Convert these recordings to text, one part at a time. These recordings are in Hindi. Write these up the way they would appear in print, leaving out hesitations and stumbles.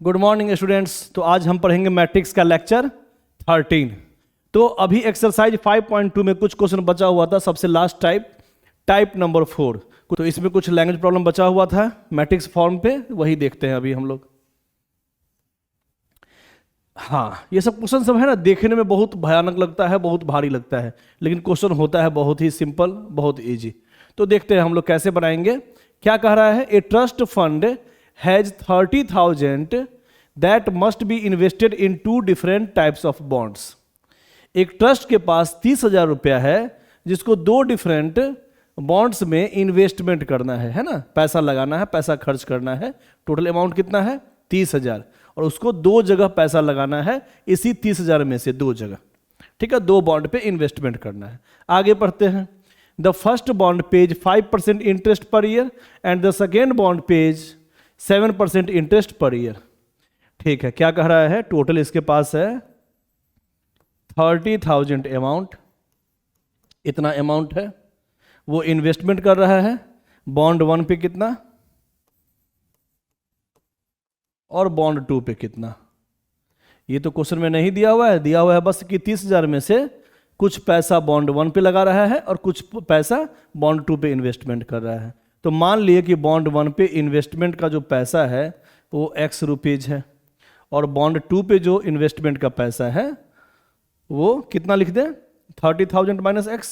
Good morning students. तो आज हम पढ़ेंगे मैट्रिक्स का लेक्चर 13। तो अभी एक्सरसाइज 5.2 में कुछ क्वेश्चन बचा हुआ था, सबसे लास्ट टाइप नंबर 4। तो इसमें कुछ लैंग्वेज प्रॉब्लम बचा हुआ था मैट्रिक्स फॉर्म पे, वही देखते हैं अभी हम लोग। हाँ, ये सब क्वेश्चन सब है ना, देखने में बहुत भयानक लगता है, बहुत भारी लगता है, लेकिन क्वेश्चन होता है बहुत ही सिंपल, बहुत इजी। तो देखते हैं हम लोग कैसे बनाएंगे। क्या कह रहा है, a trust fund has 30,000 that must be invested in 2 different types of bonds. एक ट्रस्ट के पास 30,000 रुपया है जिसको 2 डिफरेंट बॉन्ड्स में इन्वेस्टमेंट करना है ना, पैसा लगाना है, पैसा खर्च करना है। टोटल अमाउंट कितना है, 30,000, और उसको 2 जगह पैसा लगाना है, इसी 30,000 में से 2 जगह, ठीक है, 2 बॉन्ड पे इन्वेस्टमेंट करना है। आगे पढ़ते हैं। The first bond page 5% interest per year and the second bond page 7% interest per year. ठीक है, क्या कह रहा है, टोटल इसके पास है 30,000 अमाउंट, इतना अमाउंट है, वो इन्वेस्टमेंट कर रहा है बॉन्ड 1 पे कितना और बॉन्ड 2 पे कितना। ये तो क्वेश्चन में नहीं दिया हुआ है, दिया हुआ है बस कि 30,000 में से कुछ पैसा बॉन्ड 1 पे लगा रहा है और कुछ पैसा बॉन्ड 2 पे इन्वेस्टमेंट कर रहा है। तो मान लिए कि बॉन्ड 1 पे इन्वेस्टमेंट का जो पैसा है वो x रुपीज है, और बॉन्ड 2 पे जो इन्वेस्टमेंट का पैसा है वो कितना लिख दें, 30,000 माइनस x।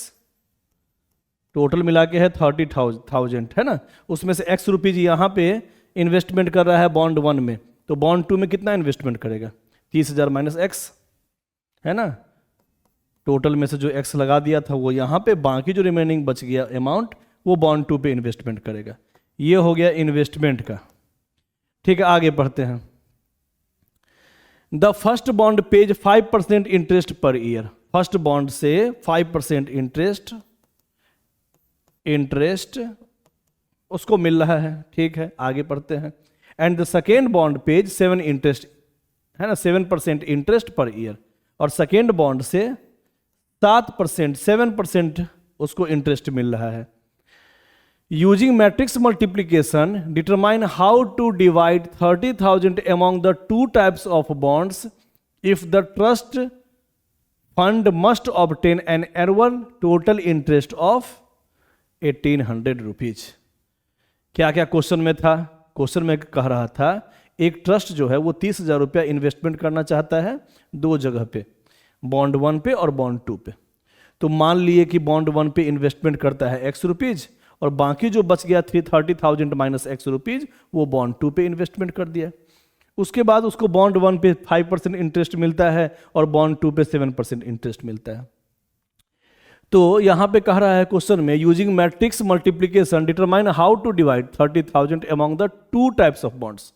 टोटल मिला के है 30,000 है ना, उसमें से x रुपीज यहाँ पे इन्वेस्टमेंट कर रहा है बॉन्ड 1 में, तो बॉन्ड 2 में कितना इन्वेस्टमेंट करेगा, 30,000 माइनस x है ना। टोटल में से जो x लगा दिया था वो यहाँ पे, बाकी जो रिमेनिंग बच गया अमाउंट वो बॉन्ड 2 पे इन्वेस्टमेंट करेगा। ये हो गया इन्वेस्टमेंट का। ठीक है, आगे बढ़ते हैं। The first bond page 5% interest per year. First bond से 5% इंटरेस्ट उसको मिल रहा है, ठीक है, आगे पढ़ते हैं। And the second bond page 7 interest है ना, 7% इंटरेस्ट पर ईयर, और सेकेंड बॉन्ड से 7% उसको इंटरेस्ट मिल रहा है। Using matrix multiplication determine how to divide 30,000 among the 2 types of bonds if the trust fund must obtain an annual total interest of 1,800 rupees। क्या क्या क्वेश्चन में था, क्वेश्चन में कह रहा था एक ट्रस्ट जो है वो 30,000 रुपया इन्वेस्टमेंट करना चाहता है 2 जगह पे, बॉन्ड 1 पे और बॉन्ड 2 पे। तो मान लिए कि बॉन्ड 1 पे इन्वेस्टमेंट करता है x रुपीज, और बाकी जो बच गया 30,000 माइनस x रुपीज वो बॉन्ड 2 पे इन्वेस्टमेंट कर दिया। उसके बाद उसको बॉन्ड 1 पे 5% इंटरेस्ट मिलता है और बॉन्ड 2 पे 7% इंटरेस्ट मिलता है। तो यहां पे कह रहा है क्वेश्चन में, using matrix multiplication determine how to divide 30,000 among the 2 types of bonds।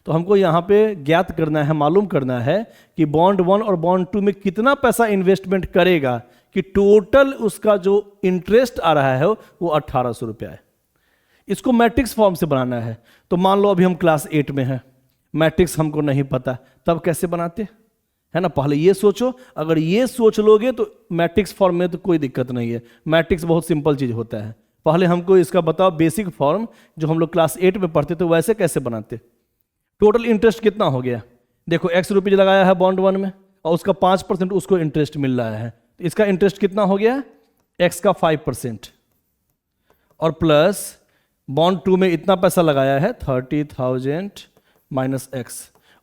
तो हमको यहाँ पे ज्ञात करना है, मालूम करना है कि बॉन्ड 1 और बॉन्ड 2 में कितना पैसा इन्वेस्टमेंट करेगा कि टोटल उसका जो इंटरेस्ट आ रहा है वो 1,800 रुपया है। इसको मैट्रिक्स फॉर्म से बनाना है। तो मान लो अभी हम क्लास 8 में हैं, मैट्रिक्स हमको नहीं पता, तब कैसे बनाते है ना। पहले ये सोचो, अगर ये सोच लोगे तो मैट्रिक्स फॉर्म में तो कोई दिक्कत नहीं है, मैट्रिक्स बहुत सिंपल चीज होता है। पहले हमको इसका बताओ बेसिक फॉर्म जो हम लोग क्लास 8 में पढ़ते थे वैसे कैसे बनाते। टोटल इंटरेस्ट कितना हो गया, देखो x रुपीज लगाया है बॉन्ड 1 में और उसका 5% उसको इंटरेस्ट मिल रहा है, तो इसका इंटरेस्ट कितना हो गया, x का 5%, और प्लस बॉन्ड 2 में इतना पैसा लगाया है 30,000 माइनस x,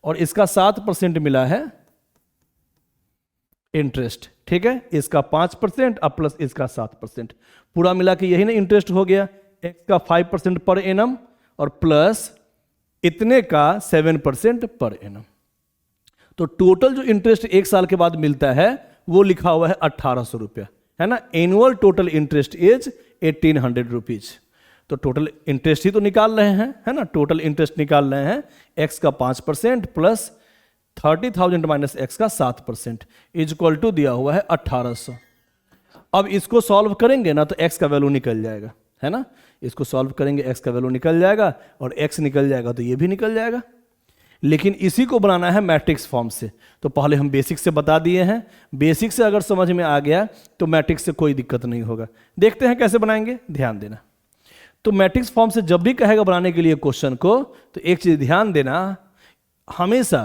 और इसका 7% मिला है इंटरेस्ट, ठीक है, इसका 5% और प्लस इसका 7%, पूरा मिला के यही ना इंटरेस्ट हो गया, x का 5% पर एनम और प्लस इतने का 7% पर एनम। तो टोटल जो इंटरेस्ट 1 साल के बाद मिलता है वो लिखा हुआ है 1,800 रुपया, है ना। Annual total interest is 1,800 rupees. तो टोटल इंटरेस्ट ही तो निकाल रहे हैं, है ना, टोटल इंटरेस्ट निकाल रहे हैं, x का 5% प्लस 30,000 माइनस x का 7% इज इक्वल टू दिया हुआ है 1,800। अब इसको सॉल्व करेंगे ना तो x का वैल्यू निकल जाएगा, है ना, इसको सॉल्व करेंगे x का वैल्यू निकल जाएगा, और x निकल जाएगा तो ये भी निकल जाएगा। लेकिन इसी को बनाना है मैट्रिक्स फॉर्म से, तो पहले हम बेसिक से बता दिए हैं, बेसिक से अगर समझ में आ गया तो मैट्रिक्स से कोई दिक्कत नहीं होगा। देखते हैं कैसे बनाएंगे, ध्यान देना। तो मैट्रिक्स फॉर्म से जब भी कहेगा बनाने के लिए क्वेश्चन को, तो एक चीज ध्यान देना, हमेशा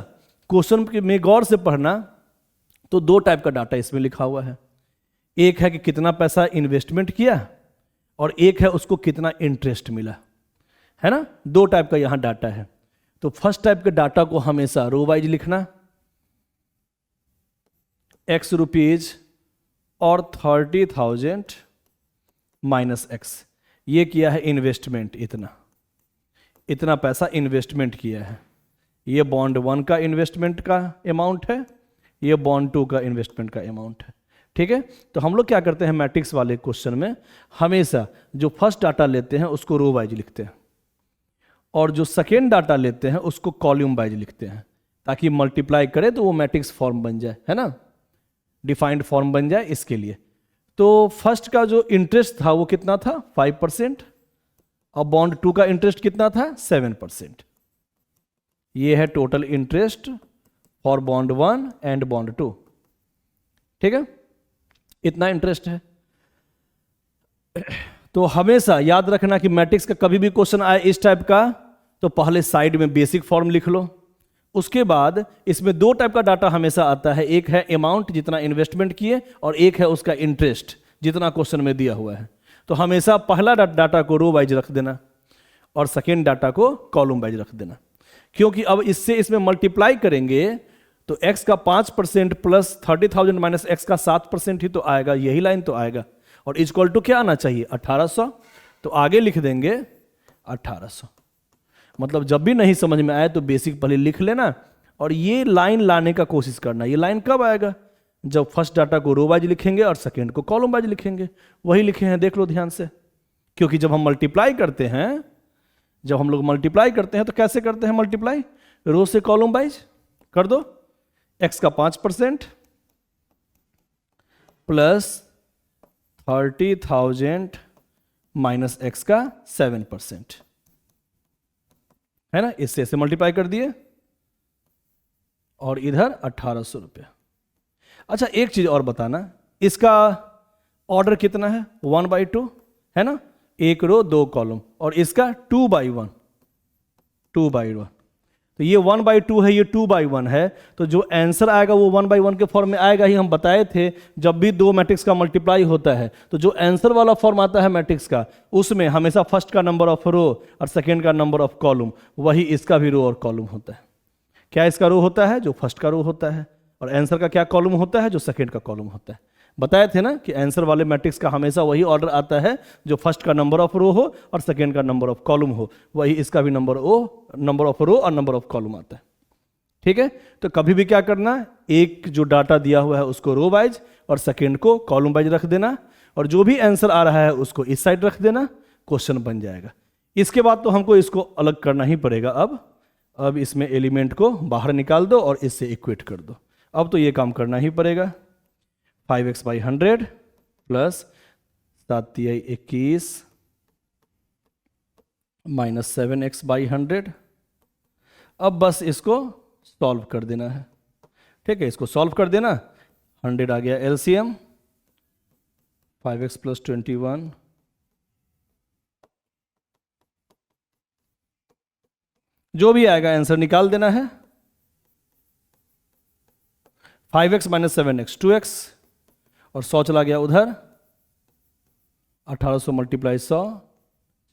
क्वेश्चन में गौर से पढ़ना, तो दो टाइप का डाटा इसमें लिखा हुआ है। एक है कि कितना पैसा इन्वेस्टमेंट किया, और एक है उसको कितना इंटरेस्ट मिला, है ना। दो टाइप का यहां डाटा है। तो फर्स्ट टाइप के डाटा को हमेशा रो वाइज लिखना, एक्स रुपीज और 30,000 माइनस एक्स। ये किया है इन्वेस्टमेंट, इतना पैसा इन्वेस्टमेंट किया है। ये बॉन्ड 1 का इन्वेस्टमेंट का अमाउंट है, ये बॉन्ड 2 का इन्वेस्टमेंट का अमाउंट है। ठीक है, तो हम लोग क्या करते हैं मैट्रिक्स वाले क्वेश्चन में, हमेशा जो फर्स्ट डाटा लेते हैं उसको रो वाइज लिखते हैं, और जो सेकेंड डाटा लेते हैं उसको कॉलम वाइज लिखते हैं, ताकि मल्टीप्लाई करे तो वो मैट्रिक्स फॉर्म बन जाए, है ना, डिफाइंड फॉर्म बन जाए, इसके लिए। तो फर्स्ट का जो इंटरेस्ट था वो कितना था, 5%, और बॉन्ड 2 का इंटरेस्ट कितना था, 7%। ये है total interest for bond 1 and bond 2। ठीक है, इतना इंटरेस्ट है। तो हमेशा याद रखना कि मैट्रिक्स का कभी भी क्वेश्चन आए इस टाइप का, तो पहले साइड में बेसिक फॉर्म लिख लो। उसके बाद इसमें दो टाइप का डाटा हमेशा आता है, एक है अमाउंट जितना इन्वेस्टमेंट किए, और एक है उसका इंटरेस्ट जितना क्वेश्चन में दिया हुआ है। तो हमेशा पहला डाटा को रो वाइज रख देना और सेकेंड डाटा को कॉलम वाइज रख देना, क्योंकि अब इसमें मल्टीप्लाई करेंगे तो x का 5% प्लस 30,000 माइनस x का 7% ही तो आएगा, यही लाइन तो आएगा। और इक्वल टू क्या आना चाहिए, 1800। तो आगे लिख देंगे 1800। मतलब जब भी नहीं समझ में आए तो बेसिक पहले लिख लेना, और ये लाइन लाने का कोशिश करना। ये लाइन कब आएगा, जब फर्स्ट डाटा को रो वाइज लिखेंगे और सेकेंड को कॉलम वाइज लिखेंगे। वही लिखे हैं, देख लो ध्यान से। क्योंकि जब हम मल्टीप्लाई करते हैं, जब हम लोग मल्टीप्लाई करते हैं तो कैसे करते हैं मल्टीप्लाई, रो से कॉलम वाइज कर दो। x का 5% प्लस 30,000 माइनस x का 7%, है ना, इससे ऐसे मल्टीप्लाई कर दिए, और इधर 1800 रुपया। अच्छा, एक चीज और बताना, इसका ऑर्डर कितना है, 1/2, है ना, एक रो 2 कॉलम, और इसका 2/1, 2/1। तो ये 1/2 है, ये 2/1 है। तो जो आंसर आएगा वो 1/1 के फॉर्म में आएगा ही। हम बताए थे जब भी दो मैट्रिक्स का मल्टीप्लाई होता है तो जो आंसर वाला फॉर्म आता है मैट्रिक्स का, उसमें हमेशा फर्स्ट का नंबर ऑफ रो और सेकेंड का नंबर ऑफ कॉलम, वही इसका भी रो और कॉलम होता है। क्या इसका रो होता है, जो फर्स्ट का रो होता है, और आंसर का क्या कॉलम होता है, जो सेकेंड का कॉलम होता है। बताए थे ना कि आंसर वाले मैट्रिक्स का हमेशा वही ऑर्डर आता है, जो फर्स्ट का नंबर ऑफ रो हो और सेकेंड का नंबर ऑफ कॉलम हो, वही इसका भी नंबर ऑफ रो और नंबर ऑफ कॉलम आता है। ठीक है, तो कभी भी क्या करना, एक जो डाटा दिया हुआ है उसको रो वाइज और सेकेंड को कॉलम वाइज रख देना, और जो भी आंसर आ रहा है उसको इस साइड रख देना, क्वेश्चन बन जाएगा। इसके बाद तो हमको इसको अलग करना ही पड़ेगा। अब इसमें एलिमेंट को बाहर निकाल दो और इससे इक्वेट कर दो। अब तो ये काम करना ही पड़ेगा। 5x/100 plus 7×21 minus 7x/100। अब बस इसको सॉल्व कर देना है। ठीक है, इसको सॉल्व कर देना। 100 आ गया एलसीएम, 5x प्लस 21 जो भी आएगा आंसर निकाल देना है। 5x माइनस 7x 2x, और 100 चला गया उधर, 1800 मल्टीप्लाई 100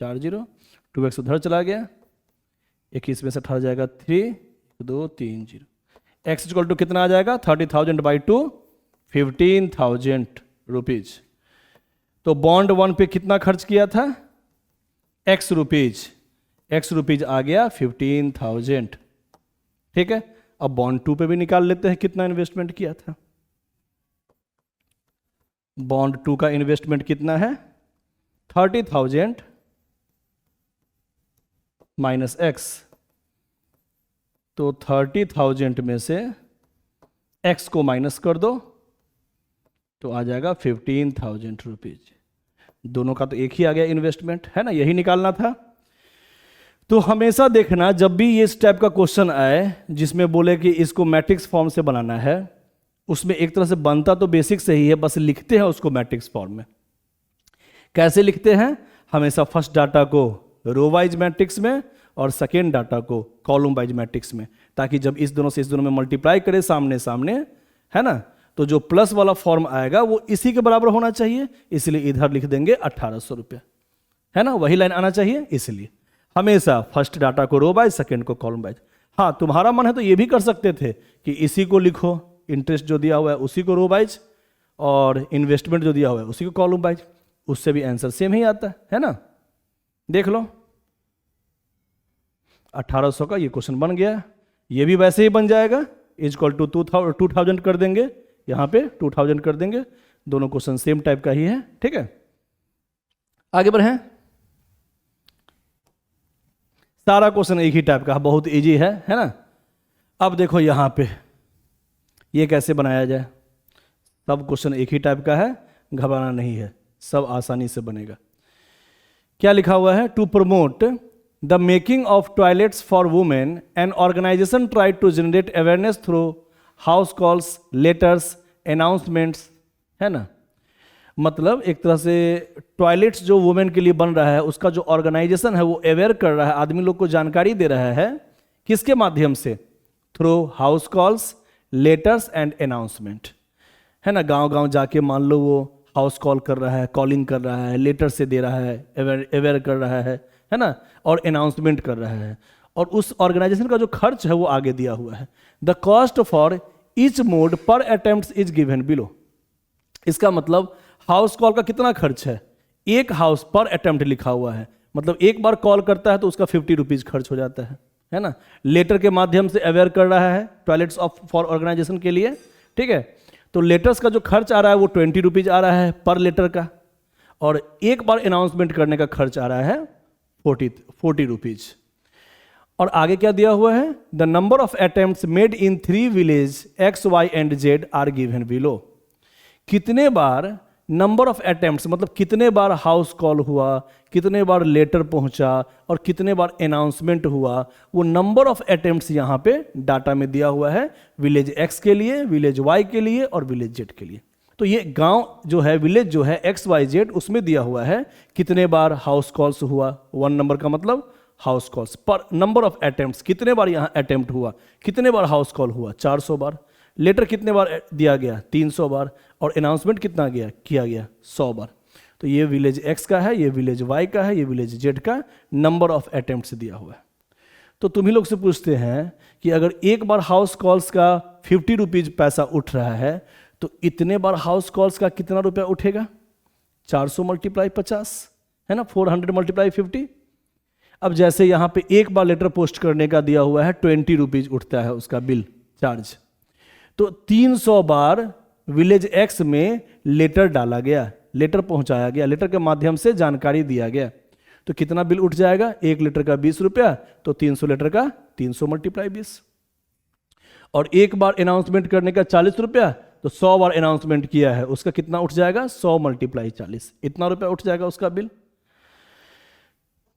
40, 2x उधर चला गया, 21 में से 18 जाएगा 3 2 3 0। x इक्वल टू कितना आ जाएगा, 30,000/2 15,000 रुपीज। तो बॉन्ड 1 पे कितना खर्च किया था, x रुपीज आ गया 15,000। ठीक है, अब बॉन्ड 2 पे भी निकाल लेते हैं कितना इन्वेस्टमेंट किया था। बॉन्ड 2 का इन्वेस्टमेंट कितना है, 30,000 माइनस x। तो 30,000 में से x को माइनस कर दो तो आ जाएगा 15,000 रुपीज। दोनों का तो एक ही आ गया इन्वेस्टमेंट, है ना, यही निकालना था। तो हमेशा देखना जब भी ये इस टाइप का क्वेश्चन आए जिसमें बोले कि इसको मैट्रिक्स फॉर्म से बनाना है, उसमें एक तरह से बनता तो बेसिक से ही है, बस लिखते हैं उसको मैट्रिक्स फॉर्म में। कैसे लिखते हैं, हमेशा फर्स्ट डाटा को रो वाइज मैट्रिक्स में और सेकेंड डाटा को कॉलम वाइज मैट्रिक्स में, ताकि जब इस दोनों से इस दोनों में मल्टीप्लाई करें सामने सामने, है ना, तो जो प्लस वाला फॉर्म आएगा वो इसी के बराबर होना चाहिए, इसलिए इधर लिख देंगे 1800 रुपया, है ना, वही लाइन आना चाहिए। इसलिए हमेशा फर्स्ट डाटा को रो वाइज, सेकेंड को कॉलम वाइज। हाँ, तुम्हारा मन है तो ये भी कर सकते थे कि इसी को लिखो, इंटरेस्ट जो दिया हुआ है उसी को रो वाइज, और इन्वेस्टमेंट जो दिया हुआ है उसी को कॉलम वाइज, उससे भी आंसर सेम ही आता है ना। देख लो 1800 का ये क्वेश्चन बन गया, ये भी वैसे ही बन जाएगा, इज इक्वल टू 2000 कर देंगे, यहां पे 2000 कर देंगे, दोनों क्वेश्चन सेम टाइप का ही है। ठीक है, आगे बढ़ें। सारा क्वेश्चन एक ही टाइप का, बहुत इजी है ना। अब देखो यहां पे ये कैसे बनाया जाए, सब क्वेश्चन एक ही टाइप का है, घबराना नहीं है, सब आसानी से बनेगा। क्या लिखा हुआ है, to promote the making of toilets for women an organisation try to generate awareness through house calls, letters, announcements, है ना। मतलब एक तरह से टॉयलेट्स जो वुमेन के लिए बन रहा है उसका जो ऑर्गेनाइजेशन है वो अवेयर कर रहा है, आदमी लोग को जानकारी दे रहा है, किसके माध्यम से, through house calls, letters and announcement, है ना। गांव गांव जाके मान लो वो हाउस कॉल कर रहा है, कॉलिंग कर रहा है, लेटर से दे रहा है, अवेयर कर रहा है ना, और अनाउंसमेंट कर रहा है, और उस ऑर्गेनाइजेशन का जो खर्च है वो आगे दिया हुआ है। The cost for each mode पर अटेम्प्ट इज गिवन बिलो। इसका मतलब हाउस कॉल का कितना खर्च है, एक हाउस पर अटेम्प्ट लिखा हुआ है, मतलब एक बार कॉल करता है तो उसका 50 रुपीज खर्च हो जाता है ना। लेटर के माध्यम से अवेयर कर रहा है टॉयलेट्स ऑफ फॉर ऑर्गेनाइजेशन के लिए, ठीक है, तो लेटर्स का जो खर्च आ रहा है वो 20 रुपीज आ रहा है पर लेटर का, और एक बार अनाउंसमेंट करने का खर्च आ रहा है 40 रुपीज। और आगे क्या दिया हुआ है, the number of attempts made in 3 village X Y and Z are given below. कितने बार नंबर ऑफ अटेम्प्ट्स मतलब कितने बार हाउस कॉल हुआ, कितने बार लेटर पहुंचा और कितने बार अनाउंसमेंट हुआ, वो नंबर ऑफ अटेम्प्ट्स यहां पे डाटा में दिया हुआ है, विलेज एक्स के लिए, विलेज वाई के लिए और विलेज जेड के लिए। तो ये गांव जो है, विलेज जो है एक्स वाई जेड, उसमें दिया हुआ है कितने बार हाउस कॉल्स हुआ, 1 नंबर का मतलब हाउस कॉल्स, पर नंबर ऑफ अटेम्प्ट्स कितने बार यहां अटेम्प्ट हुआ, कितने बार हाउस कॉल हुआ, 400 बार, लेटर कितने बार दिया गया, 300 बार, और अनाउंसमेंट कितना किया गया 100 बार। तो ये विलेज एक्स का है, ये विलेज वाई का है, ये विलेज जेड का नंबर ऑफ अटेम्प्ट्स दिया हुआ है। तो तुम्ही लोग से पूछते हैं कि अगर एक बार हाउस कॉल्स का 50 रुपीज पैसा उठ रहा है तो इतने बार हाउस कॉल्स का कितना रुपया उठेगा, 400 मल्टीप्लाई 50, है ना, 400 मल्टीप्लाई 50। अब जैसे यहां पे एक बार लेटर पोस्ट करने का दिया हुआ है 20 रुपीज उठता है उसका बिल चार्ज, तो 300 बार विलेज एक्स में लेटर डाला गया, लेटर पहुंचाया गया, लेटर के माध्यम से जानकारी दिया गया, तो कितना बिल उठ जाएगा, एक लेटर का 20 रुपया, तो 300 लेटर का 300 मल्टीप्लाई 20, और एक बार अनाउंसमेंट करने का 40 रुपया, तो 100 बार अनाउंसमेंट किया है उसका कितना उठ जाएगा, 100 मल्टीप्लाई 40, इतना रुपया उठ जाएगा उसका बिल।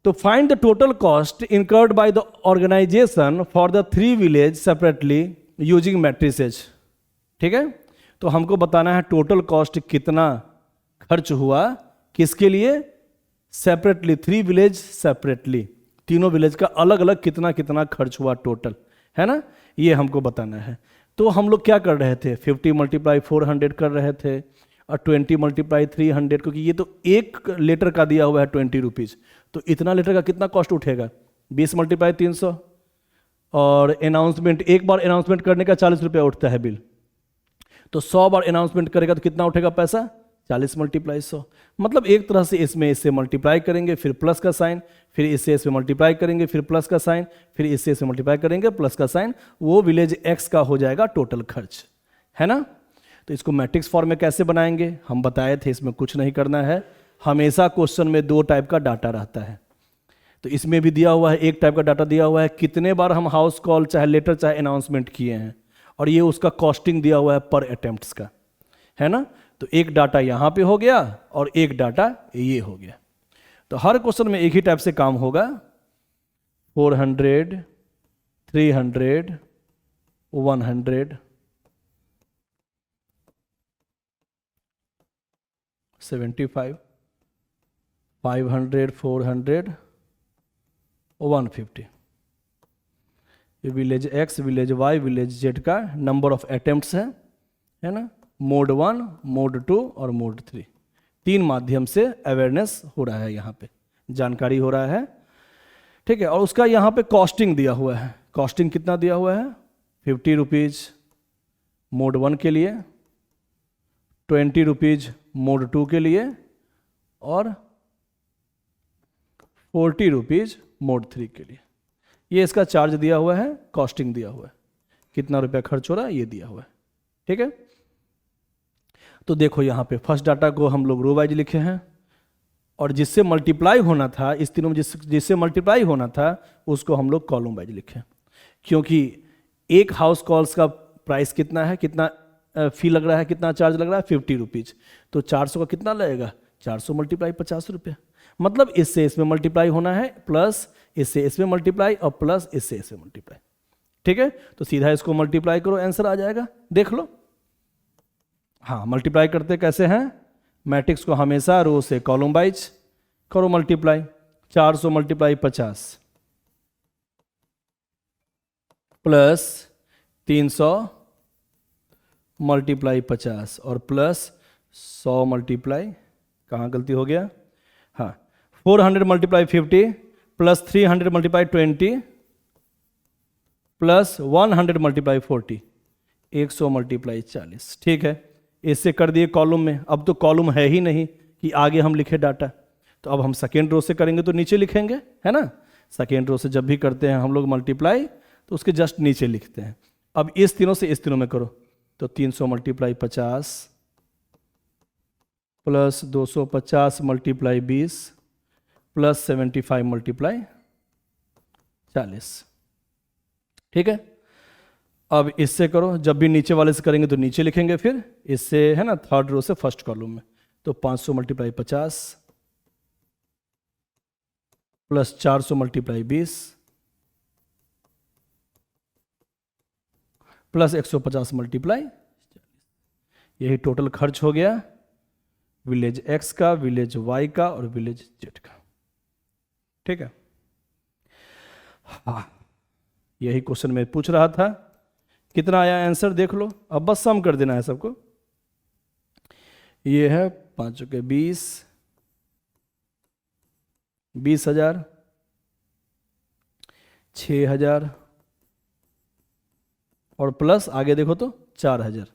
तो find the total cost incurred by the organisation for the 3 village separately using matrices. ठीक है, तो हमको बताना है टोटल कॉस्ट कितना खर्च हुआ, किसके लिए, सेपरेटली, 3 विलेज सेपरेटली, तीनों विलेज का अलग अलग कितना कितना खर्च हुआ टोटल, है ना, ये हमको बताना है। तो हम लोग क्या कर रहे थे, 50 मल्टीप्लाई 400 कर रहे थे, और 20 मल्टीप्लाई 300, क्योंकि ये तो एक लेटर का दिया हुआ है 20 रुपीज, तो इतना लेटर का कितना कॉस्ट उठेगा, 20 मल्टीप्लाई 300, और अनाउंसमेंट, एक बार अनाउंसमेंट करने का 40 रुपया उठता है बिल, तो 100 बार अनाउंसमेंट करेगा तो कितना उठेगा पैसा, 40 मल्टीप्लाई 100। मतलब एक तरह से इसमें इससे मल्टीप्लाई करेंगे फिर प्लस का साइन, फिर इससे इसमें मल्टीप्लाई करेंगे फिर प्लस का साइन, फिर इससे इसमें मल्टीप्लाई करेंगे प्लस का साइन, वो विलेज एक्स का हो जाएगा टोटल खर्च, है ना। तो इसको मैट्रिक्स फॉर्म में कैसे बनाएंगे हम बताए थे, इसमें कुछ नहीं करना है, हमेशा क्वेश्चन में 2 टाइप का डाटा रहता है, तो इसमें भी दिया हुआ है एक टाइप का डाटा दिया हुआ है, कितने बार हम हाउस कॉल चाहे लेटर चाहे अनाउंसमेंट किए हैं, और ये उसका कॉस्टिंग दिया हुआ है पर अटेम्प्ट्स का, है ना। तो एक डाटा यहां पे हो गया और एक डाटा ये हो गया। तो हर क्वेश्चन में एक ही टाइप से काम होगा, 400, 300, 100, 75, 500, 400 150। ये village X, village Y, village Z का नंबर ऑफ अटेम्प्ट्स है ना, मोड 1, मोड 2 और मोड 3। 3 माध्यम से अवेयरनेस हो रहा है, यहाँ पे जानकारी हो रहा है, ठीक है। और उसका यहाँ पे कॉस्टिंग दिया हुआ है। कॉस्टिंग कितना दिया हुआ है? 50 रुपीज़ मोड 1 के लिए, 20 रुपीज़ मोड 2 के लिए और 40 रुपीज़ मोड 3 के लिए। ये इसका चार्ज दिया हुआ है, कॉस्टिंग दिया हुआ है, कितना रुपया खर्च हो रहा है ये दिया हुआ है, ठीक है। तो देखो यहाँ पे फर्स्ट डाटा को हम लोग रो वाइज लिखे हैं, और जिससे मल्टीप्लाई होना था इस तीनों में, जिससे मल्टीप्लाई होना था उसको हम लोग कॉलम वाइज लिखे, क्योंकि एक हाउस कॉल्स का प्राइस कितना है, कितना फी लग रहा है, कितना चार्ज लग रहा है? 50 रुपीज़। तो 400 का कितना लगेगा? 400 मल्टीप्लाई 50 रुपये, मतलब इससे इसमें मल्टीप्लाई होना है, प्लस इससे इसमें मल्टीप्लाई और प्लस इससे इसमें मल्टीप्लाई, ठीक है। तो सीधा इसको मल्टीप्लाई करो, आंसर आ जाएगा, देख लो। हाँ, मल्टीप्लाई करते कैसे हैं? मैट्रिक्स को हमेशा रो से कॉलम वाइज करो मल्टीप्लाई। 400 मल्टीप्लाई 50 प्लस 300 मल्टीप्लाई 50 और प्लस 100 मल्टीप्लाई, कहाँ गलती हो गया? हाँ, 400 multiply 50 plus 300 multiply 20 plus 100 multiply 40, 100 multiply 40, ठीक है। इससे कर दिए कॉलम में। अब तो कॉलम है ही नहीं कि आगे हम लिखे डाटा, तो अब हम सेकेंड रो से करेंगे तो नीचे लिखेंगे, है ना। सेकेंड रो से जब भी करते हैं हम लोग मल्टीप्लाई तो उसके जस्ट नीचे लिखते हैं। अब इस तीनों से इस तीनों में करो तो 300 multiply 50 plus 250 multiply 20 plus 75 multiply 40, ठीक है। अब इससे करो, जब भी नीचे वाले से करेंगे तो नीचे लिखेंगे, फिर इससे है ना थर्ड रो से फर्स्ट कॉलम में, तो 500 multiply 50 plus 400 multiply 20 plus 150 multiply, यही टोटल खर्च हो गया विलेज एक्स का, विलेज वाई का और विलेज जेड का, ठीक है। हाँ, यही क्वेश्चन में पूछ रहा था। कितना आया आंसर देख लो, अब बस सम कर देना है सबको। ये है 5 के 20, 20,000, 6,000 और प्लस आगे देखो तो 4,000।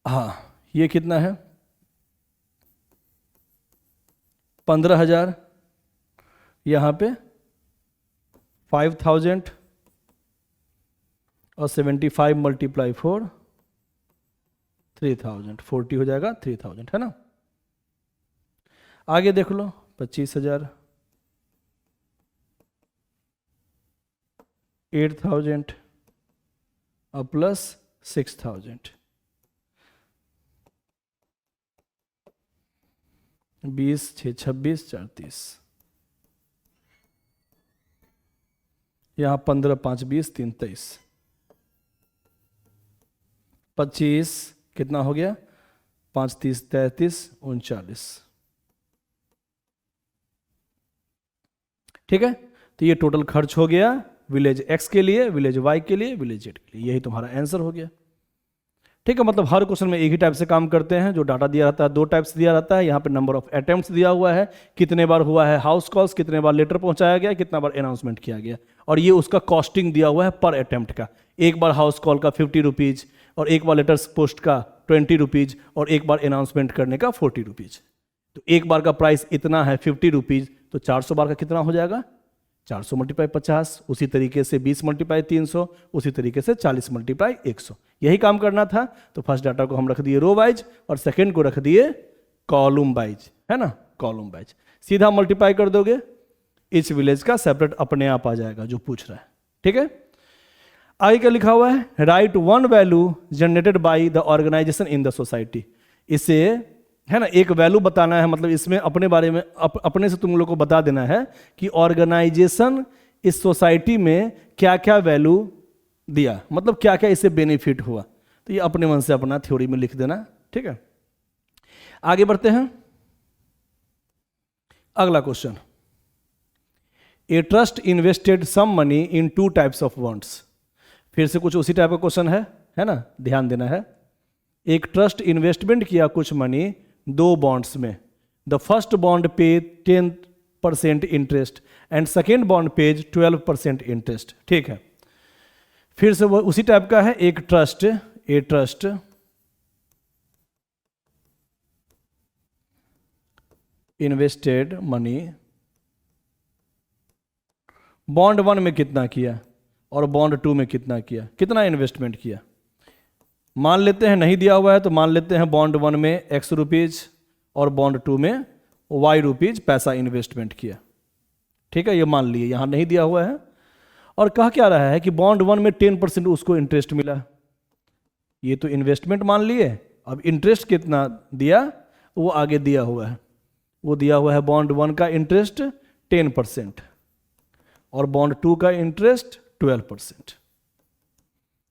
हाँ, ये कितना है? 15,000, यहाँ पे 5,000 और 75 मल्टीप्लाई 4 3,000, 40 हो जाएगा 3,000, है ना। आगे देख लो 25,000, 8,000 और प्लस 6,000, 20 6 26 4 30, यहाँ 15 5 20 3 23, 25 कितना हो गया? 5 30 33 39, ठीक है। तो ये टोटल खर्च हो गया विलेज एक्स के लिए, विलेज वाई के लिए, विलेज जेड के लिए, यही तुम्हारा आंसर हो गया, ठीक है। मतलब हर क्वेश्चन में एक ही टाइप से काम करते हैं। जो डाटा दिया रहता है 2 टाइप से दिया रहता है। यहाँ पे नंबर ऑफ अटेम्प्ट्स दिया हुआ है, कितने बार हुआ है हाउस कॉल्स, कितने बार लेटर पहुंचाया गया, कितना बार अनाउंसमेंट किया गया, और ये उसका कॉस्टिंग दिया हुआ है पर अटेम्प्ट का। एक बार हाउस कॉल का 50 रुपीज़ और एक बार लेटर्स पोस्ट का 20 रुपीज़ और एक बार अनाउंसमेंट करने का 40 रुपीज़। तो एक बार का प्राइस इतना है 50 रुपीज़, तो 400 बार का कितना हो जाएगा? 400 मल्टीप्लाई 50, उसी तरीके से 20 मल्टीप्लाई 300, उसी तरीके से 40 मल्टीप्लाई 100, यही काम करना था। तो फर्स्ट डाटा को हम रख दिए रो वाइज और सेकेंड को रख दिए कॉलम वाइज, है ना, कॉलम वाइज। सीधा मल्टीप्लाई कर दोगे, इस विलेज का सेपरेट अपने आप आ जाएगा जो पूछ रहा है, ठीक है। आगे क्या लिखा हुआ है? Write one value generated by the organisation in the society. इसे है ना एक वैल्यू बताना है, मतलब इसमें अपने बारे में अपने से तुम लोग को बता देना है कि ऑर्गेनाइजेशन इस सोसाइटी में क्या क्या वैल्यू दिया, मतलब क्या क्या इससे बेनिफिट हुआ। तो ये अपने मन से अपना थ्योरी में लिख देना, ठीक है। आगे बढ़ते हैं, अगला question. A trust invested some money in two types of bonds. फिर से कुछ उसी टाइप का क्वेश्चन है ना, ध्यान देना है। एक ट्रस्ट इन्वेस्टमेंट किया कुछ मनी दो बॉन्ड्स में। द फर्स्ट बॉन्ड पे 10% interest and second bond page 12% interest. ठीक है, फिर से वो उसी टाइप का है। एक ट्रस्ट, ए ट्रस्ट इन्वेस्टेड मनी बॉन्ड 1 में कितना किया और बॉन्ड 2 में कितना किया, कितना इन्वेस्टमेंट किया। मान लेते हैं नहीं दिया हुआ है तो मान लेते हैं बॉन्ड 1 में x रुपीज और बॉन्ड 2 में y रुपीज पैसा इन्वेस्टमेंट किया। ठीक है, ये मान लिए, यहां नहीं दिया हुआ है। और कह क्या रहा है कि बॉन्ड 1 में 10% उसको इंटरेस्ट मिला। ये तो इन्वेस्टमेंट मान लिए, अब इंटरेस्ट कितना दिया वो आगे दिया हुआ है। वो दिया हुआ है बॉन्ड 1 का इंटरेस्ट 10% और बॉन्ड 2 का इंटरेस्ट 12%।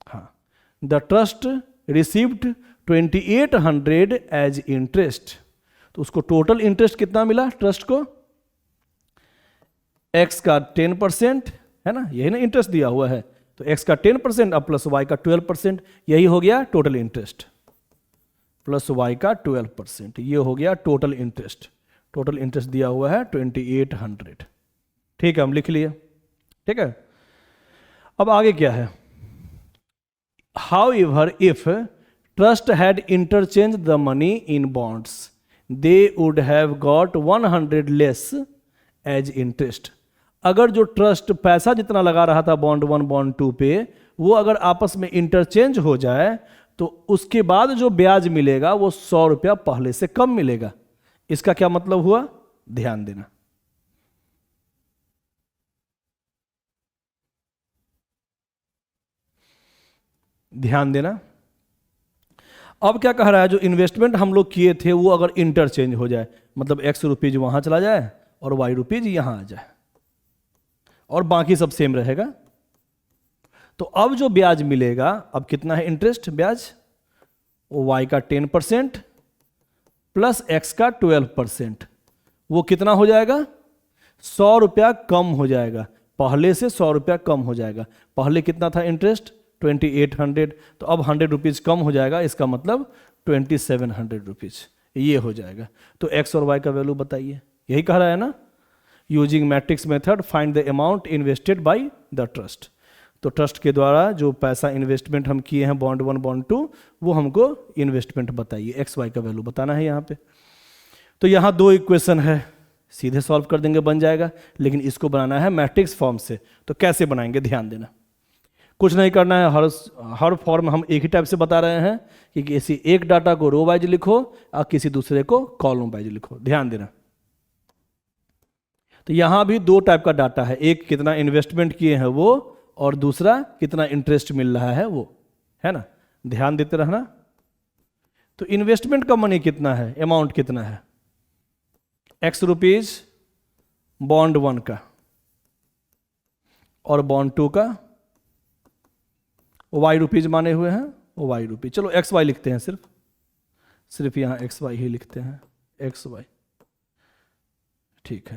हाँ, the trust received 2800 as interest. तो उसको टोटल इंटरेस्ट कितना मिला ट्रस्ट को, x का 10% है ना, यही ना इंटरेस्ट दिया हुआ है, तो x का 10% अब प्लस y का 12%, यही हो गया टोटल इंटरेस्ट। प्लस y का 12%, ये हो गया टोटल इंटरेस्ट। टोटल इंटरेस्ट दिया हुआ है 2800। ठीक है, हम लिख लिए। ठीक है, अब आगे क्या है। However if trust had interchange the money in bonds they would have got 100 less as interest. अगर जो ट्रस्ट पैसा जितना लगा रहा था बॉन्ड 1 बॉन्ड 2 पे, वो अगर आपस में इंटरचेंज हो जाए तो उसके बाद जो ब्याज मिलेगा वो 100 रुपया पहले से कम मिलेगा। इसका क्या मतलब हुआ, ध्यान देना। ध्यान देना। अब क्या कह रहा है, जो इन्वेस्टमेंट हम लोग किए थे वो अगर इंटरचेंज हो जाए, मतलब x रुपीज वहां चला जाए और y रुपीज यहां आ जाए और बाकी सब सेम रहेगा, तो अब जो ब्याज मिलेगा, अब कितना है इंटरेस्ट ब्याज, वो y का 10% प्लस x का 12%, वो कितना हो जाएगा, 100 रुपया कम हो जाएगा। पहले से 100 रुपया कम हो जाएगा। पहले कितना था इंटरेस्ट 2800, तो अब 100 रुपीज कम हो जाएगा, इसका मतलब 2700 रुपीज ये हो जाएगा। तो x और y का वैल्यू बताइए, यही कह रहा है ना। Using matrix method find the amount invested by the trust. तो ट्रस्ट के द्वारा जो पैसा इन्वेस्टमेंट हम किए हैं बॉन्ड 1 बॉन्ड 2, वो हमको इन्वेस्टमेंट बताइए, एक्स वाई का वैल्यू बताना है यहाँ पे। तो यहाँ दो इक्वेशन है, सीधे सॉल्व कर देंगे बन जाएगा, लेकिन इसको बनाना है मैट्रिक्स फॉर्म से। तो कैसे बनाएंगे, ध्यान देना। कुछ नहीं करना है, हर फॉर्म हम एक ही टाइप से बता रहे हैं कि किसी एक डाटा को रो वाइज लिखो और किसी दूसरे को कॉलम वाइज लिखो, ध्यान देना। तो यहां भी दो टाइप का डाटा है, एक कितना इन्वेस्टमेंट किए हैं वो, और दूसरा कितना इंटरेस्ट मिल रहा है वो, है ना, ध्यान देते रहना। तो इन्वेस्टमेंट का मनी कितना है, अमाउंट कितना है, x रुपीज बॉन्ड 1 का और बॉन्ड 2 का, y रुपीज माने हुए हैं, वो y रुपीज। चलो एक्स वाई लिखते हैं, सिर्फ यहां एक्स वाई ही लिखते हैं, एक्स वाई, ठीक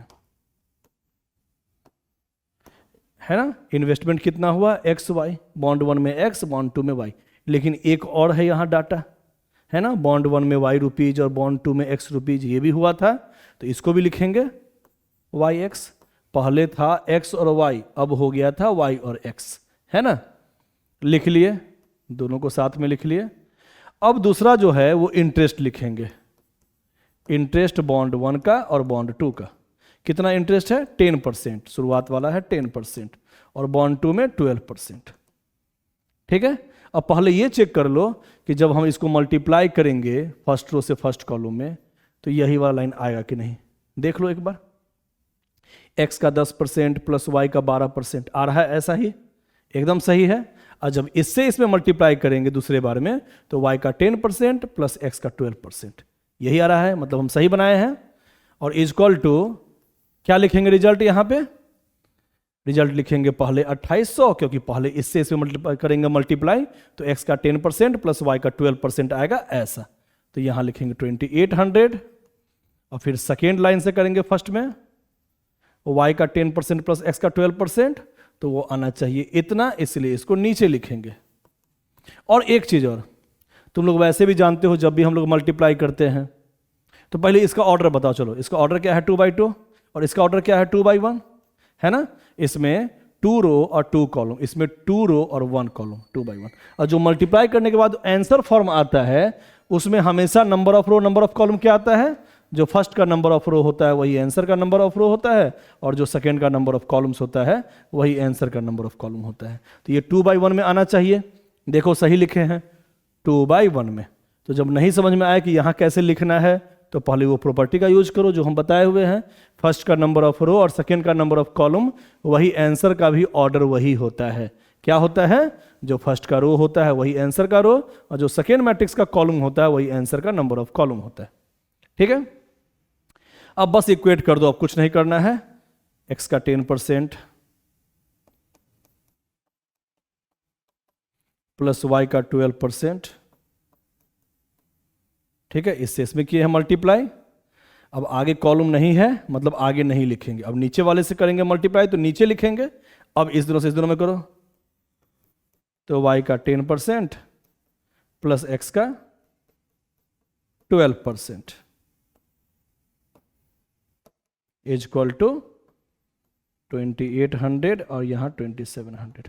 है ना। इन्वेस्टमेंट कितना हुआ एक्स वाई, बॉन्ड 1 में x, बॉन्ड 2 में y। लेकिन एक और है यहाँ डाटा, है ना, बॉन्ड 1 में y रुपीज और बॉन्ड 2 में x रुपीज, ये भी हुआ था, तो इसको भी लिखेंगे yx। पहले था x और y, अब हो गया था y और x, है ना, लिख लिए, दोनों को साथ में लिख लिए। अब दूसरा जो है वो इंटरेस्ट लिखेंगे, इंटरेस्ट बॉन्ड 1 का और बॉन्ड 2 का। कितना इंटरेस्ट है 10%, शुरुआत वाला है 10%, और बॉन्ड 2 में 12%, ठीक है। अब पहले ये चेक कर लो कि जब हम इसको मल्टीप्लाई करेंगे फर्स्ट रो से फर्स्ट कॉलम में, तो यही वाला लाइन आएगा कि नहीं, देख लो एक बार। x का 10% प्लस y का 12% आ रहा है, ऐसा ही एकदम सही है। और जब इससे इसमें मल्टीप्लाई करेंगे दूसरे बार में, तो y का 10% प्लस x का 12%, यही आ रहा है, मतलब हम सही बनाए हैं। और इजक्वल टू क्या लिखेंगे रिजल्ट, यहां पे रिजल्ट लिखेंगे पहले 2800, क्योंकि पहले इससे इसमें मल्टीप्लाई करेंगे मल्टीप्लाई, तो x का 10% प्लस y का 12% आएगा ऐसा। तो यहां लिखेंगे 2800, और फिर सेकेंड लाइन से करेंगे फर्स्ट में y का 10% प्लस x का 12%, तो वो आना चाहिए इतना, इसलिए इसको नीचे लिखेंगे। और एक चीज और, तुम लोग वैसे भी जानते हो जब भी हम लोग मल्टीप्लाई करते हैं तो पहले इसका ऑर्डर बताओ। चलो, इसका ऑर्डर क्या है 2/2, और इसका ऑर्डर क्या है 2/1, है ना। इसमें 2 रो और 2 कॉलम, इसमें 2 रो और 1 कॉलम, 2/1। और जो मल्टीप्लाई करने के बाद आंसर फॉर्म आता है उसमें हमेशा number of row number of column क्या आता है, जो फर्स्ट का नंबर ऑफ रो होता है वही आंसर का नंबर ऑफ रो होता है, और जो सेकेंड का नंबर ऑफ कॉलम्स होता है वही आंसर का नंबर ऑफ कॉलम होता है। तो ये 2/1 में आना चाहिए। देखो सही लिखे हैं 2/1 में। तो जब नहीं समझ में आए कि यहाँ कैसे लिखना है तो पहले वो प्रॉपर्टी का यूज करो जो हम बताए हुए हैं, फर्स्ट का नंबर ऑफ रो और सेकेंड का नंबर ऑफ कॉलम, वही आंसर का भी ऑर्डर वही होता है। क्या होता है, जो फर्स्ट का रो होता है वही आंसर का रो, और जो सेकेंड मैट्रिक्स का कॉलम होता है वही आंसर का नंबर ऑफ कॉलम होता है। ठीक है, अब बस इक्वेट कर दो, अब कुछ नहीं करना है। x का 10% प्लस y का 12%, ठीक है, इससे इसमें किए हैं मल्टीप्लाई। अब आगे कॉलम नहीं है, मतलब आगे नहीं लिखेंगे। अब नीचे वाले से करेंगे मल्टीप्लाई तो नीचे लिखेंगे। अब इस दोनों से इस दोनों में करो तो y का 10% प्लस x का 12% इज इक्वल टू 2800 और यहां 2700।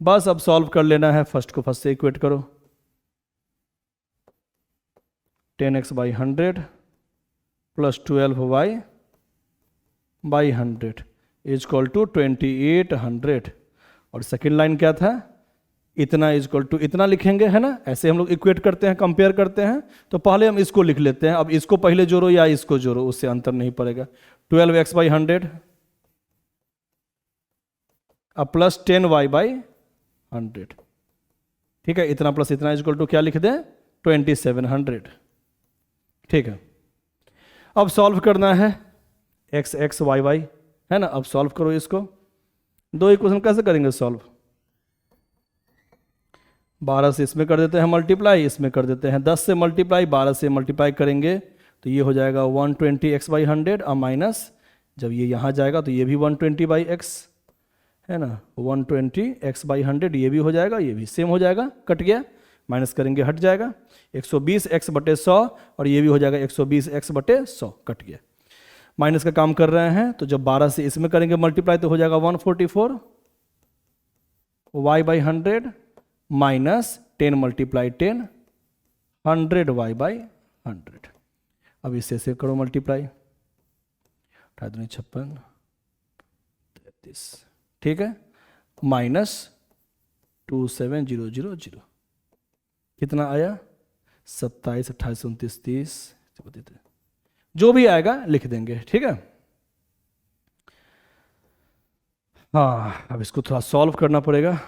बस अब सॉल्व कर लेना है। फर्स्ट को फर्स्ट से इक्वेट करो, 10x/100 plus 12y/100 is equal to 2800। और सेकेंड लाइन क्या था, इतना इज इक्वल टू इतना लिखेंगे, है ना। ऐसे हम लोग इक्वेट करते हैं, कंपेयर करते हैं। तो पहले हम इसको लिख लेते हैं। अब इसको पहले जोड़ो या इसको जोड़ो, उससे अंतर नहीं पड़ेगा। 12x/100 अब प्लस 10y/100, ठीक है। इतना प्लस इतना इज इक्वल टू क्या लिख दें, 2700। ठीक है, अब सॉल्व करना है x y, है ना। अब सॉल्व करो इसको। दो इक्वेशन कैसे करेंगे सॉल्व, 12 से इसमें कर देते हैं मल्टीप्लाई, इसमें कर देते हैं 10 से मल्टीप्लाई। 12 से मल्टीप्लाई करेंगे तो ये हो जाएगा 120x/100 और माइनस, जब ये यहाँ जाएगा तो ये भी 120/x, है ना। 120x/100 ये भी हो जाएगा, ये भी सेम हो जाएगा, कट गया। माइनस करेंगे हट जाएगा 120x/100 और ये भी हो जाएगा 120x/100, कट गया। माइनस का काम कर रहे हैं तो जब 12 से इसमें करेंगे मल्टीप्लाई तो हो जाएगा 144y/100 माइनस 10 × 10 100y/100। अब इससे से करो मल्टीप्लाई, 56 33, ठीक है, माइनस 27000। कितना आया, 27 28 29 30, जो भी आएगा लिख देंगे, ठीक है। हाँ, अब इसको थोड़ा सॉल्व करना पड़ेगा।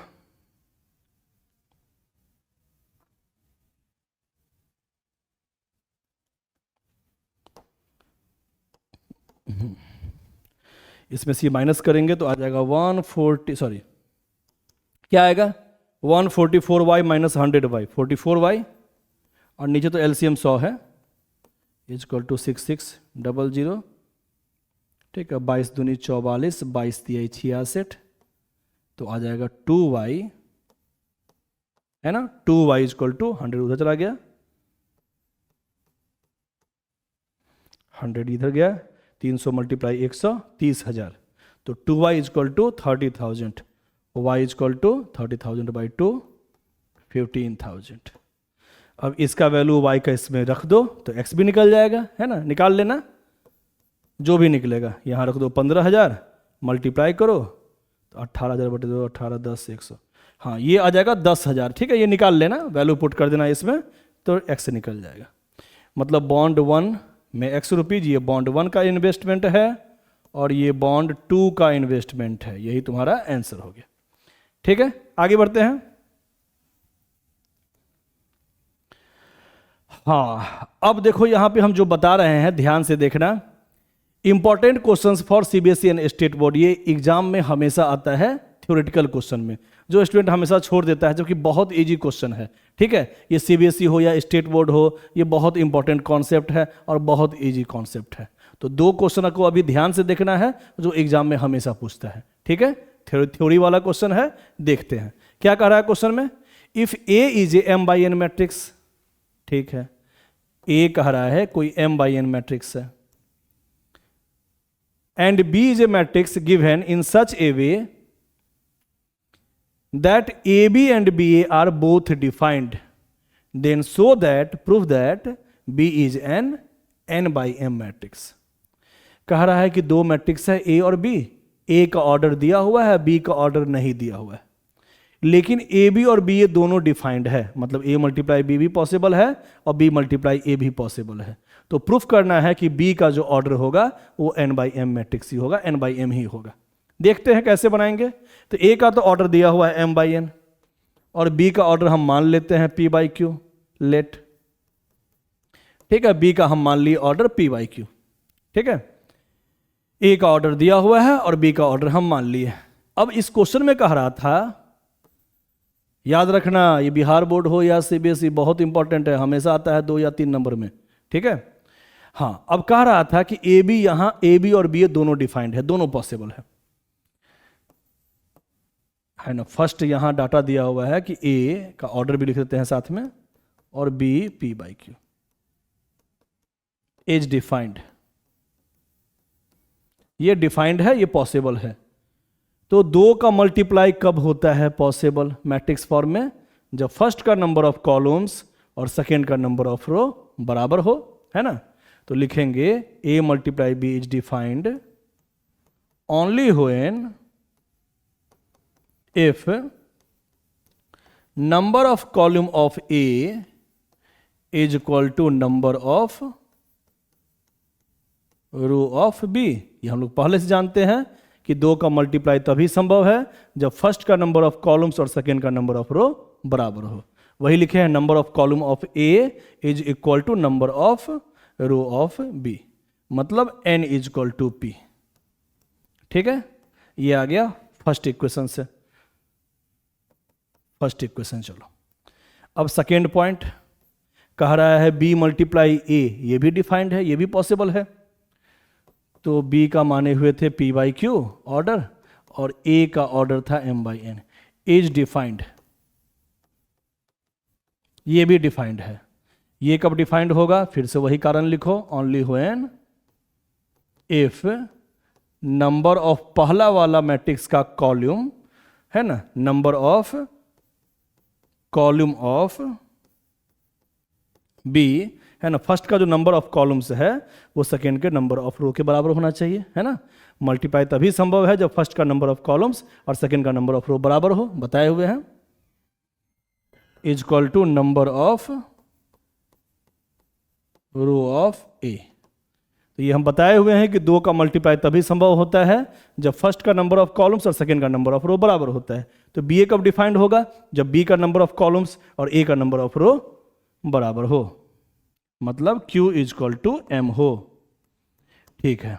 इसमें से माइनस करेंगे तो आ जाएगा 140, सॉरी क्या आएगा 144y माइनस 100y, 44y, और नीचे तो एलसीएम 100 है, इज इक्वल टू 6600, ठीक है। 22 दूनी 44, 22 तिया 66, तो आ जाएगा 2y, है ना। 2y इज इक्वल टू 100 उधर चला गया, 100 इधर गया, 300 मल्टीप्लाई 130,000, तो 2y is equal to 30,000, y is equal to 30,000 by 2 15,000। अब इसका वैल्यू y का इसमें रख दो तो x भी निकल जाएगा, है ना। निकाल लेना जो भी निकलेगा, यहाँ रख दो 15,000, मल्टीप्लाई करो तो 18,000 बटे 2 18 10 100, हाँ ये आ जाएगा 10,000, ठीक है। ये निकाल लेना, वैल्यू पुट कर देना इसमें तो x निकल जाएगा। मतलब बॉन्ड 1 में x रुपीज, ये बॉन्ड 1 का इन्वेस्टमेंट है और ये बॉन्ड 2 का इन्वेस्टमेंट है। यही तुम्हारा आंसर हो गया, ठीक है। आगे बढ़ते हैं। हाँ, अब देखो यहां पे हम जो बता रहे हैं ध्यान से देखना। Important questions for CBSE and state board, ये एग्जाम में हमेशा आता है थ्योरेटिकल क्वेश्चन में, जो स्टूडेंट हमेशा छोड़ देता है, जबकि बहुत इजी क्वेश्चन है, ठीक है। ये सीबीएसई हो या स्टेट बोर्ड हो, ये बहुत इंपॉर्टेंट कॉन्सेप्ट है और बहुत इजी कॉन्सेप्ट है। तो 2 क्वेश्चन को अभी ध्यान से देखना है जो एग्जाम में हमेशा पूछता है, ठीक है। थ्योरी वाला क्वेश्चन है, देखते हैं क्या कह रहा है क्वेश्चन में। If A is a m by n matrix, ठीक है, ए कह रहा है कोई m by n मैट्रिक्स है, and B is a matrix given in such a way that AB and BA are both defined, then show that prove that B is an n by m matrix। कह रहा है कि 2 मैट्रिक्स है A और B, A का ऑर्डर दिया हुआ है, B का ऑर्डर नहीं दिया हुआ है, लेकिन AB और B ये दोनों डिफाइंड है, मतलब A मल्टीप्लाई B भी पॉसिबल है और B मल्टीप्लाई A भी पॉसिबल है। तो प्रूफ करना है कि B का जो ऑर्डर होगा वो n by m मैट्रिक्स ही होगा, n by m ही होगा। देखते हैं कैसे बनाएंगे। तो A का तो ऑर्डर दिया हुआ है m by n और B का ऑर्डर हम मान लेते हैं p by q, लेट, ठीक है। B का हम मान लिए ऑर्डर p by q, ठीक है। A का ऑर्डर दिया हुआ है और B का ऑर्डर हम मान लिए। अब इस क्वेश्चन में कह रहा था, याद रखना ये बिहार बोर्ड हो या CBSE बहुत इंपॉर्टेंट है, हमेशा आता है 2 या 3 नंबर में, ठीक है। हाँ, अब कह रहा था कि AB यहां AB और B दोनों डिफाइंड है, दोनों पॉसिबल है ना। फर्स्ट यहां डाटा दिया हुआ है कि A का ऑर्डर भी लिख देते हैं साथ में और B p by q is defined, ये डिफाइंड है, ये पॉसिबल है। तो 2 का मल्टीप्लाई कब होता है पॉसिबल मैट्रिक्स फॉर्म में, जब फर्स्ट का नंबर ऑफ कॉलम्स और सेकेंड का नंबर ऑफ रो बराबर हो, है ना। तो लिखेंगे A multiply B is defined only when if number of column of A is equal to number of row of B। ये हम लोग पहले से जानते हैं कि 2 का मल्टीप्लाई तभी संभव है जब फर्स्ट का नंबर ऑफ कॉलम्स और सेकेंड का नंबर ऑफ रो बराबर हो। वही लिखे हैं, number of column of A is equal to number of row of B, मतलब n is equal to P, ठीक है। ये आ गया फर्स्ट इक्वेशन से, फर्स्ट इक्वेशन। चलो अब सेकेंड पॉइंट कह रहा है B मल्टीप्लाई A, ये भी डिफाइंड है, ये भी पॉसिबल है। तो B का माने हुए थे p by q ऑर्डर और A का ऑर्डर था m by n, is defined, ये भी डिफाइंड है। ये कब डिफाइंड होगा, फिर से वही कारण लिखो, only when if number of पहला वाला मैट्रिक्स का कॉलम है ना, number of column of B है ना, फर्स्ट का जो नंबर ऑफ कॉलम्स है वो सेकेंड के नंबर ऑफ रो के बराबर होना चाहिए, है ना। मल्टीप्लाई तभी संभव है जब फर्स्ट का नंबर ऑफ कॉलम्स और सेकेंड का नंबर ऑफ रो बराबर हो, बताए हुए हैं। Is equal to number of row of A। तो ये हम बताए हुए हैं कि 2 का मल्टीप्लाई तभी संभव होता है जब फर्स्ट का नंबर ऑफ कॉलम्स और सेकेंड का नंबर ऑफ रो बराबर होता है। तो BA कब डिफाइंड होगा, जब B का नंबर ऑफ कॉलम्स और A का नंबर ऑफ रो बराबर हो, मतलब Q is equal to M हो, ठीक है।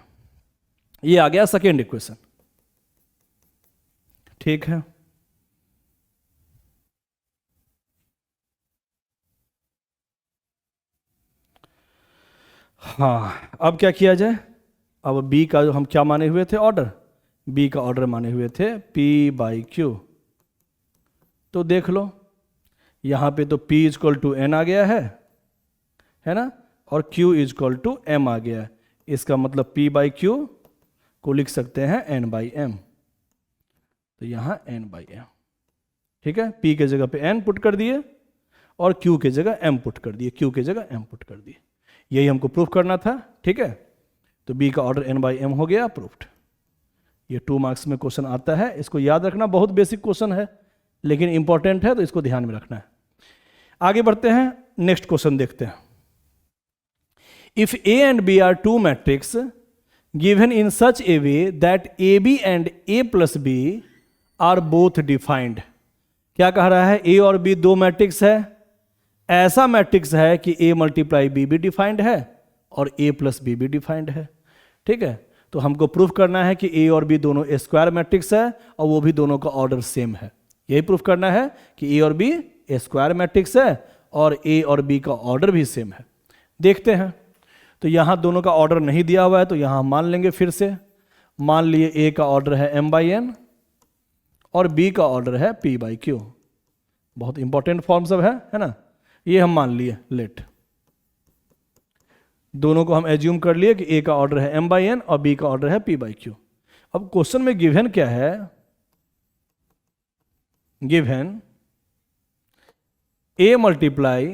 ये आ गया सेकेंड इक्वेशन, ठीक है। हाँ, अब क्या किया जाए। अब B का जो हम क्या माने हुए थे ऑर्डर, B का ऑर्डर माने हुए थे p by q। तो देख लो यहां पे तो p is equal to n आ गया है ना, और q is equal to m आ गया है। इसका मतलब p by q को लिख सकते हैं n by m, तो यहां n by m, ठीक है। p के जगह पे n पुट कर दिए और q के जगह m पुट कर दिए, q के जगह m पुट कर दिए, यही हमको प्रूफ करना था, ठीक है। तो b का ऑर्डर n by m हो गया, प्रूफ्ड। ये 2 मार्क्स में क्वेश्चन आता है, इसको याद रखना, बहुत बेसिक क्वेश्चन है लेकिन इंपॉर्टेंट है तो इसको ध्यान में रखना है। आगे बढ़ते हैं, नेक्स्ट क्वेश्चन देखते हैं। If A and B are 2 matrix given in such a way that AB and A plus B are both defined. क्या कह रहा है, A और B 2 मैट्रिक्स है, ऐसा मैट्रिक्स है कि A मल्टीप्लाई B भी डिफाइंड है और A प्लस B भी डिफाइंड है, ठीक है। तो हमको प्रूफ करना है कि A और B दोनों स्क्वायर मैट्रिक्स है और वो भी दोनों का ऑर्डर सेम है। यही प्रूफ करना है कि A और B स्क्वायर मैट्रिक्स है और A और B का ऑर्डर भी सेम है। देखते हैं। तो यहाँ दोनों का ऑर्डर नहीं दिया हुआ है, तो यहाँ हम मान लेंगे फिर से। मान लिए ए का ऑर्डर है m/n और बी का ऑर्डर है p/q। बहुत इंपॉर्टेंट फॉर्म सब है ना। ये हम मान लिए, लेट दोनों को हम एज्यूम कर लिए कि ए का ऑर्डर है m/n और बी का ऑर्डर है p/q। अब क्वेश्चन में गिवन क्या है? Given a multiply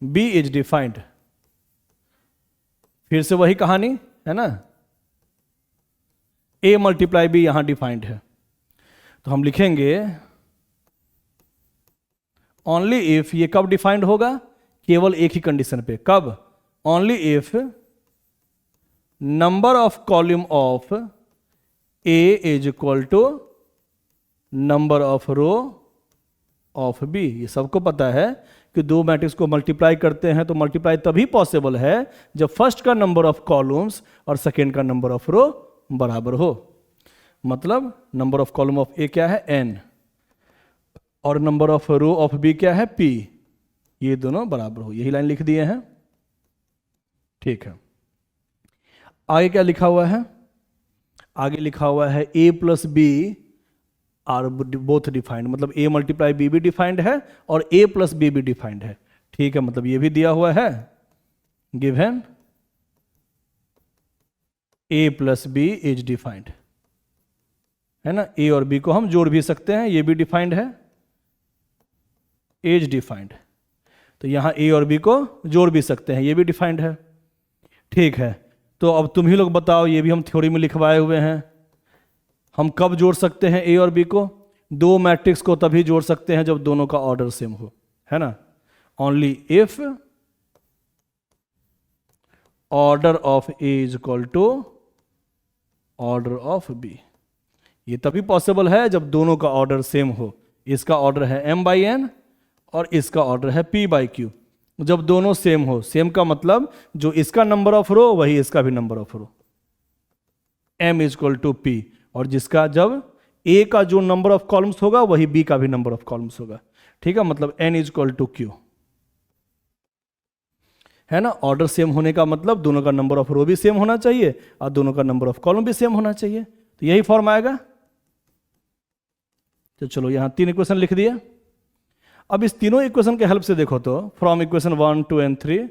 b is defined. फिर से वही कहानी है ना, a मल्टीप्लाई b यहां डिफाइंड है, तो हम लिखेंगे ओनली इफ। ये कब डिफाइंड होगा? केवल एक ही कंडीशन पे। कब? Only if number of column of A is equal to number of row of B. ये सबको पता है कि दो मैट्रिक्स को मल्टीप्लाई करते हैं तो मल्टीप्लाई तभी पॉसिबल है जब फर्स्ट का नंबर ऑफ कॉलम्स और सेकेंड का नंबर ऑफ रो बराबर हो। मतलब number of column of A क्या है? n, और number of row of B क्या है? p। ये दोनों बराबर हो। यही लाइन लिख दिए हैं, ठीक है। आगे क्या लिखा हुआ है? आगे लिखा हुआ है a plus B are both defined. मतलब a मल्टीप्लाई b भी डिफाइंड है और a प्लस b भी डिफाइंड है, ठीक है। मतलब ये भी दिया हुआ है, given a plus B is defined, है ना। a और b को हम जोड़ भी सकते हैं, ये भी डिफाइंड है, एज डिफाइंड। तो यहां a और b को जोड़ भी सकते हैं, ये भी डिफाइंड है, ठीक है। तो अब तुम ही लोग बताओ, ये भी हम थ्योरी में लिखवाए हुए हैं। हम कब जोड़ सकते हैं a और b को? दो मैट्रिक्स को तभी जोड़ सकते हैं जब दोनों का ऑर्डर सेम हो, है ना। Only if order of a is equal to order of b। ये तभी पॉसिबल है जब दोनों का ऑर्डर सेम हो। इसका ऑर्डर है m/n और इसका ऑर्डर है p/q। जब दोनों सेम हो, सेम का मतलब जो इसका नंबर ऑफ रो वही इसका भी number of row, m is equal to p। और जिसका जब a का जो नंबर ऑफ कॉलम्स होगा वही b का भी नंबर ऑफ कॉलम्स होगा, ठीक है। मतलब n is equal to q, है ना। ऑर्डर सेम होने का मतलब दोनों का नंबर ऑफ रो भी सेम होना चाहिए और दोनों का नंबर ऑफ कॉलम भी सेम होना चाहिए, तो यही फॉर्म आएगा। तो चलो यहां 3 इक्वेशन लिख दिया। अब इस तीनों इक्वेशन के हेल्प से देखो तो from equation 1, 2 and 3,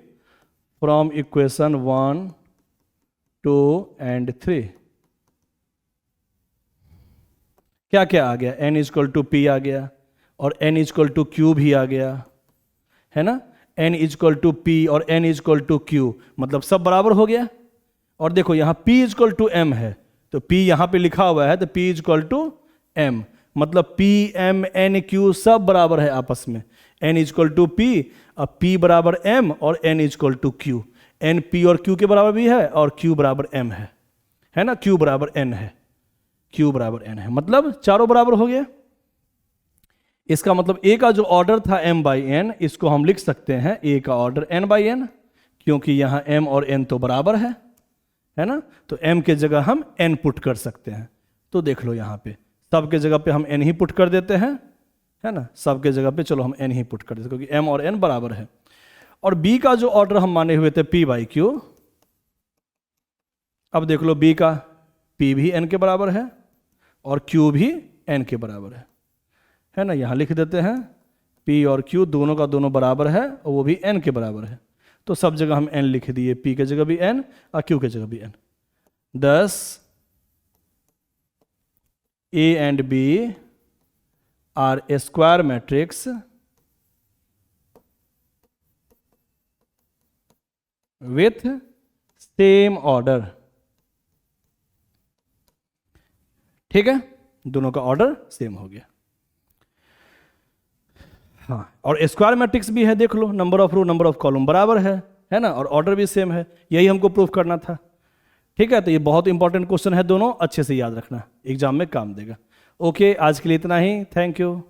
from equation 1, 2 and 3 क्या क्या आ गया? n इजक्वल टू p आ गया और n इजक्वल टू q भी आ गया, है ना। n इजक्वल टू p और n इजक्वल टू q, मतलब सब बराबर हो गया। और देखो यहां p इजक्वल टू m है, तो p यहां पे लिखा हुआ है, तो p इजक्वल टू m, मतलब p m n q सब बराबर है आपस में। n इजक्वल टू p, अब p बराबर m और n is equal to q। n p और q के बराबर भी है और q बराबर m है ना। q बराबर n है, q बराबर n है, मतलब चारों बराबर हो गया। इसका मतलब a का जो ऑर्डर था m/n, इसको हम लिख सकते हैं a का ऑर्डर n/n, क्योंकि यहां m और n तो बराबर है ना। तो m के जगह हम n पुट कर सकते हैं। तो देख लो यहां पे सब के जगह पे हम n ही पुट कर देते हैं, है ना। सब के जगह पे चलो हम n ही पुट कर देते हैं क्योंकि m और n बराबर है। और b का जो ऑर्डर हम माने हुए थे p/q, अब देख लो b का p भी n के बराबर है और q भी n के बराबर है ना। यहां लिख देते हैं p और q दोनों का दोनों बराबर है और वो भी n के बराबर है। तो सब जगह हम n लिख दिए, p के जगह भी n और q के जगह भी n। thus a and b are a square matrix with same order। ठीक है, दोनों का ऑर्डर सेम हो गया। हाँ, और स्क्वायर मैट्रिक्स भी है, देख लो number of row number of column बराबर है ना, और ऑर्डर भी सेम है। यही हमको प्रूफ करना था, ठीक है। तो ये बहुत इंपॉर्टेंट क्वेश्चन है, दोनों अच्छे से याद रखना, एग्जाम में काम देगा। ओके, आज के लिए इतना ही, थैंक यू।